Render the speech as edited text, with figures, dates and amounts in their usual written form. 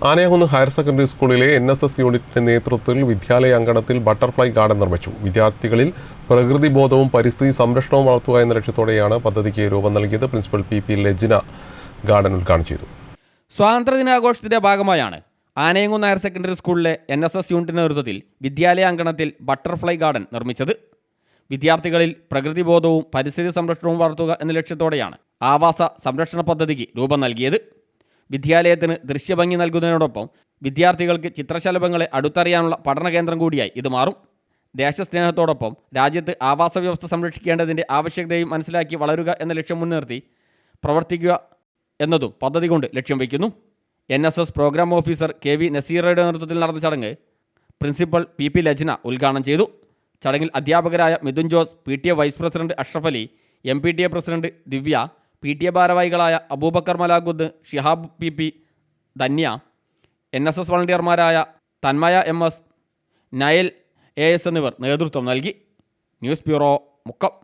ആനയകുന്ന് higher secondary സ്കൂളിലെ NSS യൂണിറ്റിന്റെ നേതൃത്വത്തിൽ വിദ്യാലയ അങ്കണത്തിൽ ബട്ടർഫ്ലൈ ഗാർഡൻ നിർമ്മിച്ചു. വിദ്യാർത്ഥികളിൽ പ്രകൃതി ബോധവും പരിസ്ഥിതി സംരക്ഷണവും വളർത്തുക എന്ന ലക്ഷ്യത്തോടെയാണ് പദ്ധതിക്ക് രൂപം നൽകിയത്. പ്രിൻസിപ്പൽ PP ലജ്ന ഗാർഡൻ ഉദ്ഘാടനം ചെയ്തു. സ്വാതന്ത്ര്യദിനാഘോഷത്തിന്റെ ഭാഗമായാണ് ആനയകുന്ന് ഹയർ സെക്കൻഡറി സ്കൂളിലെ NSS യൂണിറ്റിന്റെ നേതൃത്വത്തിൽ വിദ്യാലയ അങ്കണത്തിൽ ബട്ടർഫ്ലൈ ഗാർഡൻ നിർമ്മിച്ചത്. വിദ്യാർത്ഥികളിൽ പ്രകൃതി ബോധവും പരിസ്ഥിതി സംരക്ഷണവും വളർത്തുക എന്ന ലക്ഷ്യത്തോടെയാണ് ആവാസ സംരക്ഷണ പദ്ധതിക്ക് രൂപം നൽകിയത്. വിദ്യാലയത്തിന് ദൃശ്യഭംഗി നൽകുന്നതിനോടൊപ്പം വിദ്യാർത്ഥികൾക്ക് ചിത്രശലഭങ്ങളെ അടുത്തറിയാനുള്ള പഠന കേന്ദ്രം കൂടിയായി ഇത് മാറും. ദേശസ്നേഹത്തോടൊപ്പം രാജ്യത്ത് ആവാസ വ്യവസ്ഥ സംരക്ഷിക്കേണ്ടതിൻ്റെ ആവശ്യകതയും മനസ്സിലാക്കി വളരുക എന്ന ലക്ഷ്യം മുൻനിർത്തി പ്രവർത്തിക്കുക എന്നതും പദ്ധതി കൊണ്ട് ലക്ഷ്യം വയ്ക്കുന്നു. NSS പ്രോഗ്രാം ഓഫീസർ KV നസീറയുടെ നേതൃത്വത്തിൽ നടന്ന ചടങ്ങ് പ്രിൻസിപ്പൽ PP ലജ്ന ഉദ്ഘാടനം ചെയ്തു. ചടങ്ങിൽ അധ്യാപകരായ Mithun Jose, PTA vice president Ashraf Ali, MPTA president Divya, PTA ഭാരവാഹികളായ അബൂബക്കർ മലാഗുദ്, ഷിഹാബ് PP, ധന്യ, NSS വളണ്ടിയർമാരായ തന്മയ MS, നയൽ AS എന്നിവർ നേതൃത്വം നൽകി. News bureau, Mukkam.